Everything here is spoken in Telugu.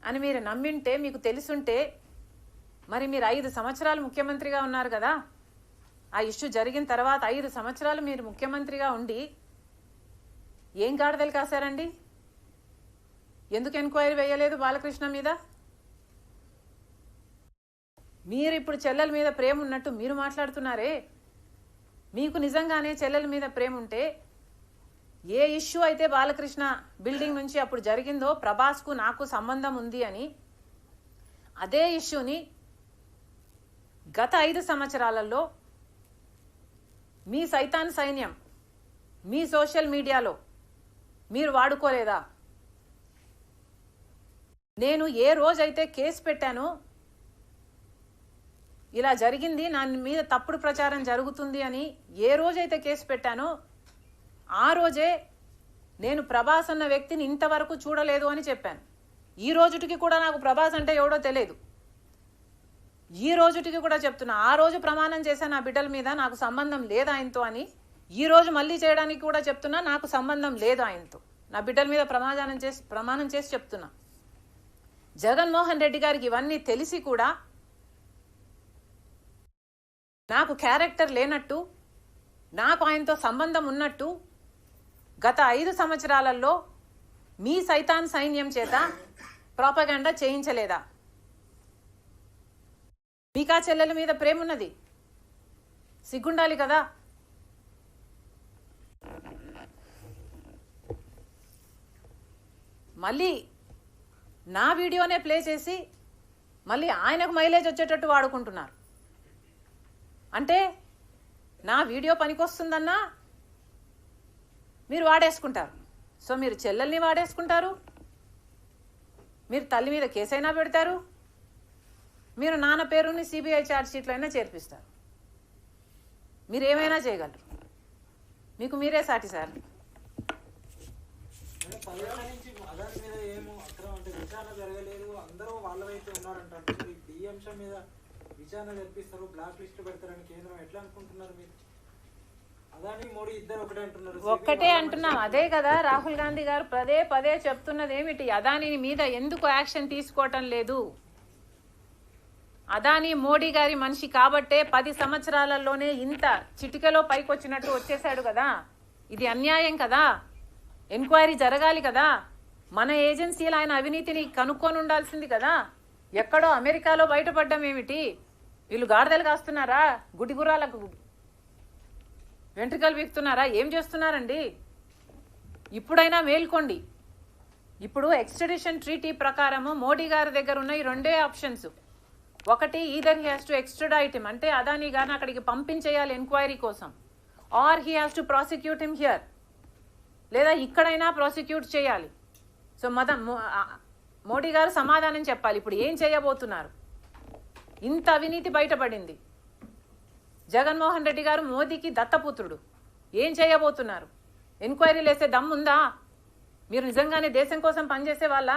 అని మీరు నమ్మింటే, మీకు తెలుసుంటే మరి మీరు 5 సంవత్సరాలు ముఖ్యమంత్రిగా ఉన్నారు కదా. ఆ ఇష్యూ జరిగిన తర్వాత 5 సంవత్సరాలు మీరు ముఖ్యమంత్రిగా ఉండి ఏం గాడిదలు కాశారండి? ఎందుకు ఎంక్వైరీ వేయలేదు బాలకృష్ణ మీద? మీరు ఇప్పుడు చెల్లెల మీద ప్రేమ ఉన్నట్టు మీరు మాట్లాడుతున్నారే. మీకు నిజంగానే చెల్లెల మీద ప్రేమ ఉంటే ఏ ఇష్యూ అయితే బాలకృష్ణ బిల్డింగ్ నుంచి అప్పుడు జరిగిందో ప్రభాస్కు నాకు సంబంధం ఉంది అని, అదే ఇష్యూని గత 5 సంవత్సరాలలో మీ సైతాన్ సైన్యం మీ సోషల్ మీడియాలో మీరు వాడుకోలేదా? నేను ఏ రోజైతే కేసు పెట్టానో, ఇలా జరిగింది, నా మీద తప్పుడు ప్రచారం జరుగుతుంది అని ఏ రోజైతే కేసు పెట్టానో ఆ రోజే నేను ప్రభాస్ అన్న వ్యక్తిని ఇంతవరకు చూడలేదు అని చెప్పాను. ఈ రోజుటికి కూడా నాకు ప్రభాస్ అంటే ఎవడో తెలియదు. ఈ రోజుటికి కూడా చెప్తున్నా, ఆ రోజు ప్రమాణం చేశా నా బిడ్డల మీద నాకు సంబంధం లేదు ఆయనతో అని. ఈ రోజు మళ్ళీ చేయడానికి కూడా చెప్తున్నా, నాకు సంబంధం లేదు ఆయనతో. నా బిడ్డల మీద ప్రమాణం చేసి చెప్తున్నా. జగన్మోహన్ రెడ్డి గారికి ఇవన్నీ తెలిసి కూడా నాకు క్యారెక్టర్ లేనట్టు, నాకు ఆయనతో సంబంధం ఉన్నట్టు గత 5 సంవత్సరాలలో మీ సైతాన్ సైన్యం చేత ప్రాపగండా చేయించలేదా? మీకా చెల్లెల మీద ప్రేమ ఉన్నది, సిగ్గుండాలి కదా. మళ్ళీ నా వీడియోనే ప్లే చేసి మళ్ళీ ఆయనకు మైలేజ్ వచ్చేటట్టు వాడుకుంటున్నారు. అంటే నా వీడియో పనికొస్తుందన్నా మీరు వాడేసుకుంటారు. సో మీరు చెల్లెల్ని వాడేసుకుంటారు, మీరు తల్లి మీద కేసైనా పెడతారు, మీరు నాన్న పేరుని సిబిఐ ఛార్జ్ షీట్లో అయినా చేర్పిస్తారు. మీరు ఏమైనా చేయగలరు, మీకు మీరే సాటి సార్. ఒక్కటే అంటున్నాం, అదే కదా రాహుల్ గాంధీ గారు పదే పదే చెప్తున్నది ఏమిటి? అదాని మీద ఎందుకు యాక్షన్ తీసుకోవటం లేదు? అదాని మోడీ గారి మనిషి కాబట్టే 10 సంవత్సరాలలోనే ఇంత చిటికలో పైకొచ్చినట్టు వచ్చేసాడు కదా. ఇది అన్యాయం కదా, ఎంక్వైరీ జరగాలి కదా. మన ఏజెన్సీలు ఆయన అవినీతిని కనుక్కొని ఉండాల్సింది కదా. ఎక్కడో అమెరికాలో బయటపడ్డం ఏమిటి? వీళ్ళు గాడిదలు కాస్తున్నారా? గుడి గుర్రాలకు వెంట్రుకలు వీక్తున్నారా? ఏం చేస్తున్నారండి? ఇప్పుడైనా మేల్కోండి. ఇప్పుడు ఎక్స్ట్రడిషన్ ట్రీటీ ప్రకారము మోడీ గారి దగ్గర ఉన్న ఈ 2 ఆప్షన్స్. ఒకటి, either he has to extradite him, అంటే అదానీ గారిని అక్కడికి పంపించేయాలి ఎంక్వైరీ కోసం, or he has to prosecute him here, లేదా ఇక్కడైనా ప్రాసిక్యూట్ చేయాలి. సో మోడీ గారు సమాధానం చెప్పాలి. ఇప్పుడు ఏం చేయబోతున్నారు? ఇంత అవినీతి బయటపడింది. జగన్మోహన్ రెడ్డి గారు మోదీకి దత్తపుత్రుడు. ఏం చేయబోతున్నారు? ఎంక్వైరీలు వేసే దమ్ముందా? మీరు నిజంగానే దేశం కోసం పనిచేసే వాళ్ళ?